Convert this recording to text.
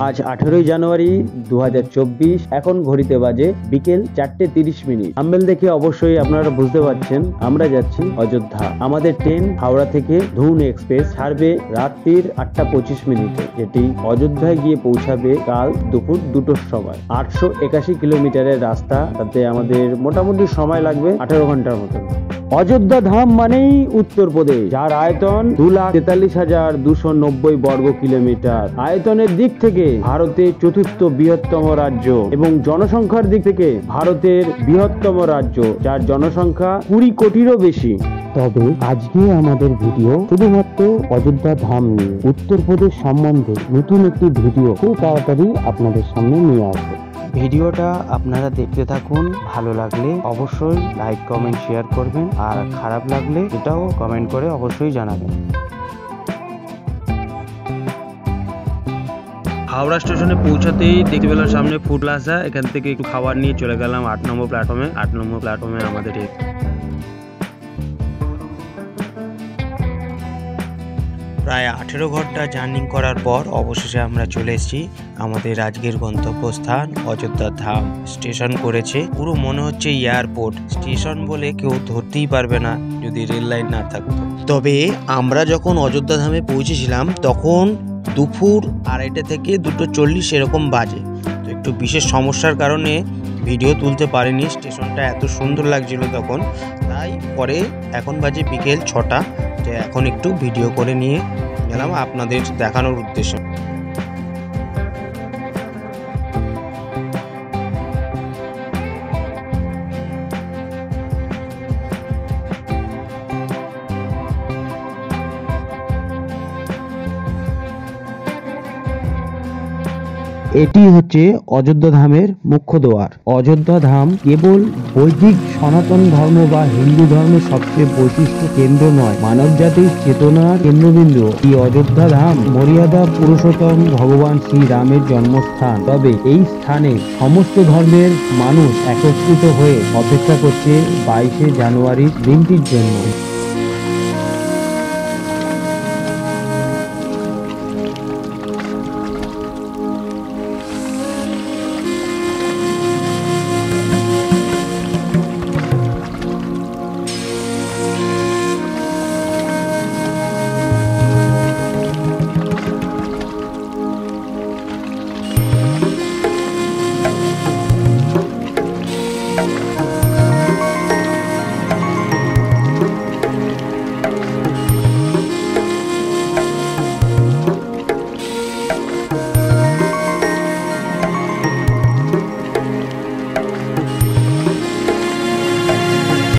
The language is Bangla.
আজ 18 জানুয়ারি 2024। এখন ঘড়িতে বাজে বিকেল 4:30। থাম্বনেল দেখে অবশ্যই আপনারা বুঝতে পারছেন আমরা যাচ্ছি অযোধ্যা। আমাদের ট্রেন হাওড়া থেকে ধুন এক্সপ্রেস ছাড়বে রাত্রির 8:25, যেটি অযোধ্যায় গিয়ে পৌঁছাবে কাল দুপুর 2টোর সময়। 881 কিলোমিটারের রাস্তা, তাতে আমাদের মোটামুটি সময় লাগবে 18 ঘন্টার মতন। অযোধ্যা ধাম মানেই উত্তরপ্রদেশ, যার আয়তন 2,43,290 বর্গ কিলোমিটার। আয়তনের দিক থেকে ভারতের চতুর্থ বৃহত্তম রাজ্য এবং জনসংখ্যার দিক থেকে ভারতের বৃহত্তম রাজ্য, যার জনসংখ্যা 20 কোটিরও বেশি। তবে আজকে আমাদের ভিডিও শুধুমাত্র অযোধ্যা ধাম নিয়ে। উত্তরপ্রদেশ সম্বন্ধে নতুন একটি ভিডিও খুব তাড়াতাড়ি আপনাদের সামনে নিয়ে আসবে। ভিডিওটা আপনারা দেখতে থাকুন। ভালো লাগলে অবশ্যই লাইক, কমেন্ট, শেয়ার করবেন, আর খারাপ লাগলে এটাও কমেন্ট করে অবশ্যই জানাবেন। হাওড়া স্টেশনে পৌঁছাতেই দেখতে পেলাম সামনে ফুড প্লাজা। এখান থেকে একটু খাবার নিয়ে চলে গেলাম 8 নম্বর প্ল্যাটফর্মে। 8 নম্বর প্ল্যাটফর্মে আমাদের প্রায় 18 ঘন্টা জার্নি করার পর অবশেষে আমরা চলে এসেছি আমাদের আজকের গন্তব্যস্থান অযোধ্যা ধাম। স্টেশন করেছে, পুরো মনে হচ্ছে এয়ারপোর্ট। স্টেশন বলে কেউ ধরতেই পারবে না যদি রেল লাইন না থাকতো। তবে আমরা যখন অযোধ্যা ধামে পৌঁছেছিলাম তখন দুপুর 2:30 থেকে 2:40 এরকম বাজে। তো একটু বিশেষ সমস্যার কারণে ভিডিও তুলতে পারিনি। স্টেশনটা এত সুন্দর লাগছিল তখন, তাই পরে এখন বাজে বিকেল 6টা। তো এখন একটু ভিডিও করে নিয়ে গেলাম আপনাদের দেখানোর উদ্দেশ্যে। এটি হচ্ছে অযোধ্যা ধামের মুখ্য দ্বার। অযোধ্যা ধাম কেবল বৈদিক সনাতন ধর্ম বা হিন্দু ধর্মের সবচেয়ে বৈশিষ্ট্য কেন্দ্র নয়, মানব জাতির চেতনার কেন্দ্রবিন্দু। এই অযোধ্যা ধাম মর্যাদা পুরুষোত্তম ভগবান শ্রী রামের জন্মস্থান। তবে এই স্থানে সমস্ত ধর্মের মানুষ একত্রিত হয়ে অপেক্ষা করছে 22 জানুয়ারির দিনটির জন্য।